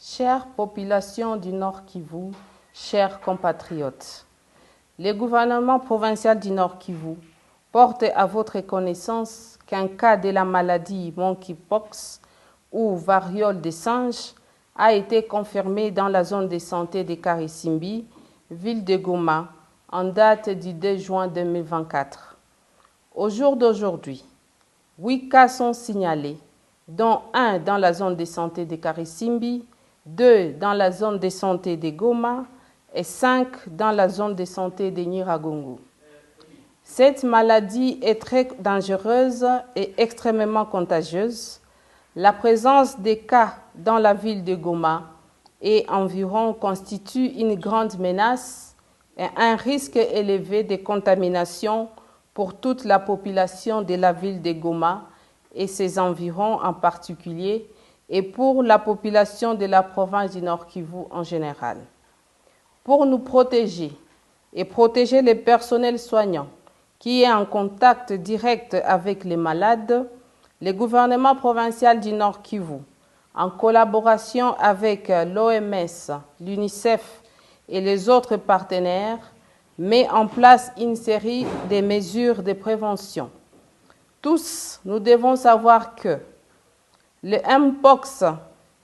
Chère population du Nord Kivu, chers compatriotes, le gouvernement provincial du Nord Kivu porte à votre connaissance qu'un cas de la maladie monkeypox ou variole des singes a été confirmé dans la zone de santé de Karisimbi, ville de Goma, en date du 2 juin 2024. Au jour d'aujourd'hui, 8 cas sont signalés, dont 1 dans la zone de santé de Karisimbi, 2 dans la zone de santé de Goma et 5 dans la zone de santé de Nyiragongo. Cette maladie est très dangereuse et extrêmement contagieuse. La présence des cas dans la ville de Goma et environ constitue une grande menace et un risque élevé de contamination pour toute la population de la ville de Goma et ses environs en particulier, et pour la population de la province du Nord Kivu en général. Pour nous protéger et protéger les personnels soignants qui est en contact direct avec les malades, le gouvernement provincial du Nord Kivu, en collaboration avec l'OMS, l'UNICEF et les autres partenaires, met en place une série de mesures de prévention. Tous, nous devons savoir que le Mpox,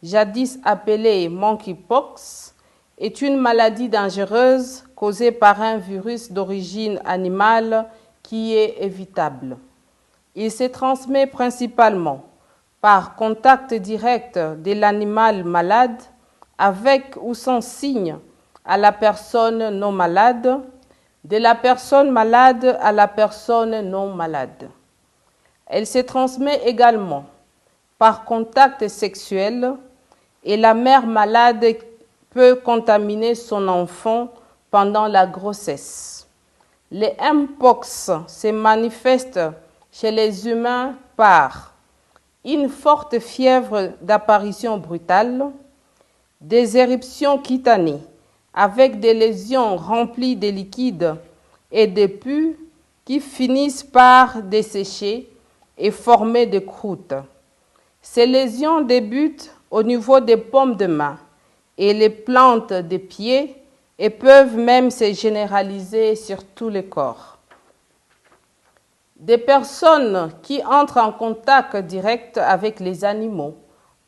jadis appelé monkeypox, est une maladie dangereuse causée par un virus d'origine animale qui est évitable. Il se transmet principalement par contact direct de l'animal malade avec ou sans signe à la personne non malade, de la personne malade à la personne non malade. Elle se transmet également par contact sexuel et la mère malade peut contaminer son enfant pendant la grossesse. Le Mpox se manifeste chez les humains par une forte fièvre d'apparition brutale, des éruptions cutanées avec des lésions remplies de liquide et de pus qui finissent par dessécher et former des croûtes. Ces lésions débutent au niveau des paumes de main et les plantes des pieds et peuvent même se généraliser sur tout le corps. Des personnes qui entrent en contact direct avec les animaux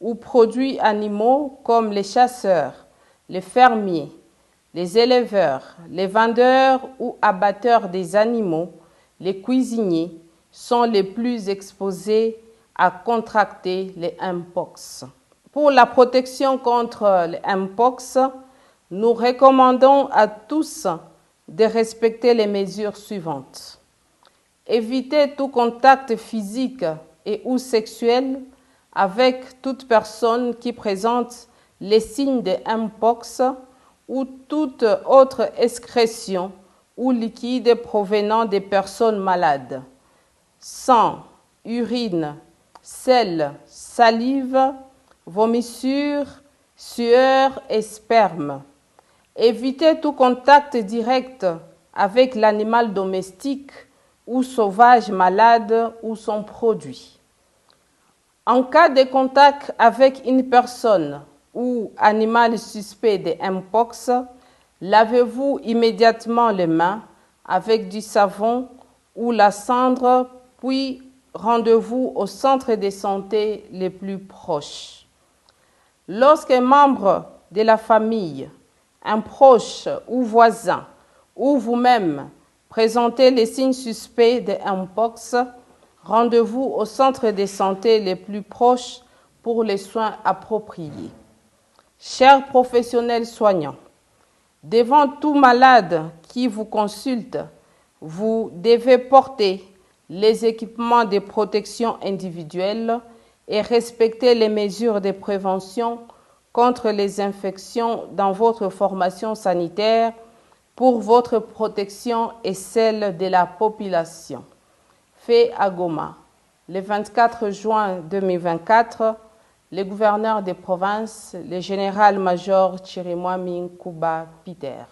ou produits animaux comme les chasseurs, les fermiers, les éleveurs, les vendeurs ou abatteurs des animaux, les cuisiniers sont les plus exposés à contracter le Mpox. Pour la protection contre le Mpox, nous recommandons à tous de respecter les mesures suivantes. Éviter tout contact physique et ou sexuel avec toute personne qui présente les signes de Mpox ou toute autre excrétion ou liquide provenant des personnes malades. Sang, urine, sel, salive, vomissures, sueur et sperme. Évitez tout contact direct avec l'animal domestique ou sauvage malade ou son produit. En cas de contact avec une personne ou animal suspect de Mpox, lavez-vous immédiatement les mains avec du savon ou la cendre, puis rendez-vous au centre de santé les plus proches. Lorsqu'un membre de la famille, un proche ou voisin, ou vous-même présentez les signes suspects de Mpox, rendez-vous au centre de santé les plus proches pour les soins appropriés. Chers professionnels soignants, devant tout malade qui vous consulte, vous devez porter les équipements de protection individuelle et respecter les mesures de prévention contre les infections dans votre formation sanitaire pour votre protection et celle de la population. Fait à Goma, le 24 juin 2024, le gouverneur des provinces, le général-major Chirimwami Nkuba Peter.